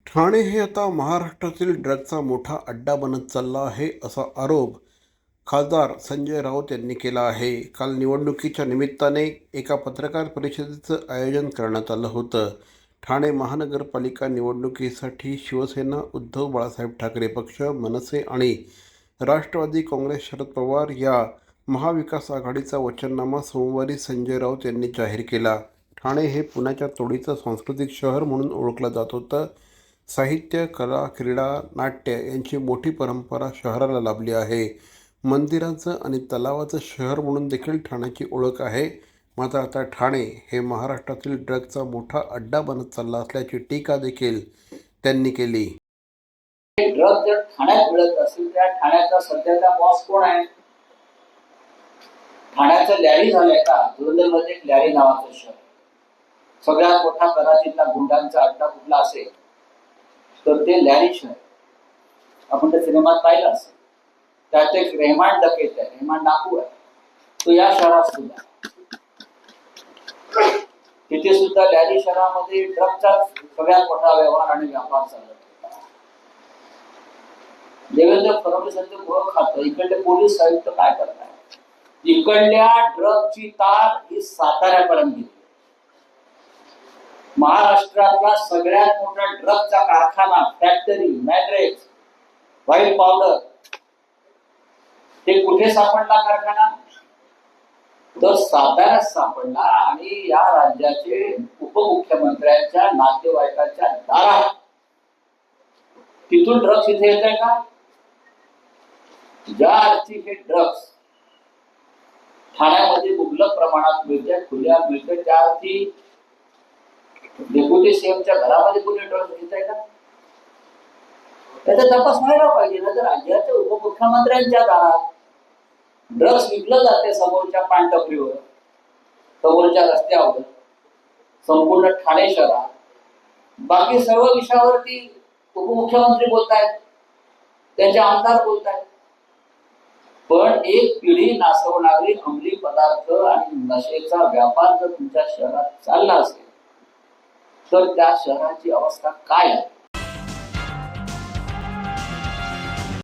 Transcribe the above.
ठाणे हे आता महाराष्ट्रातील ड्रगचा मोठा अड्डा बनत चालला आहे असा आरोप खासदार संजय राऊत यांनी केला आहे. काल निवडणुकीच्या निमित्ताने एका पत्रकार परिषदेचं आयोजन करण्यात आलं होतं. ठाणे महानगरपालिका निवडणुकीसाठी शिवसेना, उद्धव बाळासाहेब ठाकरे पक्ष, मनसे आणि राष्ट्रवादी काँग्रेस शरद पवार या महाविकास आघाडीचा वचननामा सोमवारी संजय राऊत यांनी जाहीर केला. ठाणे हे पुण्याच्या तोडीचं सांस्कृतिक शहर म्हणून ओळखलं जात होतं. साहित्य, कला, क्रीडा, नाट्य यांची मोठी परंपरा शहराला लाभली आहे. मंदिरांचं आणि तलावाचं शहर म्हणून देखील ठाण्याची ओळख आहे. मात्र आता ठाणे हे महाराष्ट्रातील ड्रगचा मोठा अड्डा बनत चालला असल्याची टीका देखील त्यांनी केली. ड्रग जर ठाण्यात मिळत असेल त्या ठाण्याचा सध्याचा बॉस कोण आहे? ठाण्याचं लॅरी झालंय का? धुरंधरमध्ये एक लॅरी नावाचं शहर, सगळ्यात मोठा कराचीतला गुंडांचा अड्डा कुठला असेल तर ते लॅरी शहर. आपण त्या सिनेमात पाहिलं असेल. त्यात एक रेहमान डकेत आहे, रेहमान डाकू आहे, तो या शहरात सुद्धा. तिथे सुद्धा लॅरी शहरामध्ये ड्रगचा सगळ्यात मोठा व्यवहार आणि व्यापार चालत होता. देवेंद्र फडणवीसांचं गृह खातं, इकडले पोलीस आयुक्त काय करताय? इकडल्या ड्रगची तार ही साताऱ्यापर्यंत गेली. महाराष्ट्रातला सगळ्यात मोठा ड्रगचा कारखाना, फॅक्टरी, मॅट्रेक्स, व्हाईट पावडर, ते कुठे सापडला कारखाना? तर साताऱ्यात सापडला. आणि या राज्याचे उपमुख्यमंत्र्यांच्या नातेवाईकांच्या दारात. तिथून ड्रग्स इथे येत आहे का? ज्या अर्थी हे ड्रग्स ठाण्यामध्ये मुबलक प्रमाणात मिळते, खुल्या मिळते, त्या अर्थी डेप्युटी सीएमच्या घरामध्ये कोणी ड्रग्स घेत आहे का? त्याचा तपास व्हायला पाहिजे ना. तर राज्याच्या उपमुख्यमंत्र्यांच्या दारात ड्रग्स विकलं जाते, समोरच्या पानटपरीवर, समोरच्या रस्त्यावर, संपूर्ण ठाणे शहरात. बाकी सर्व विषयावरती उपमुख्यमंत्री बोलतायत, त्यांचे आमदार बोलतायत. पण एक पिढी नासवणारी अंमली पदार्थ आणि नशेचा व्यापार जर तुमच्या शहरात चालला असेल तर त्या शहराची अवस्था काय आहे?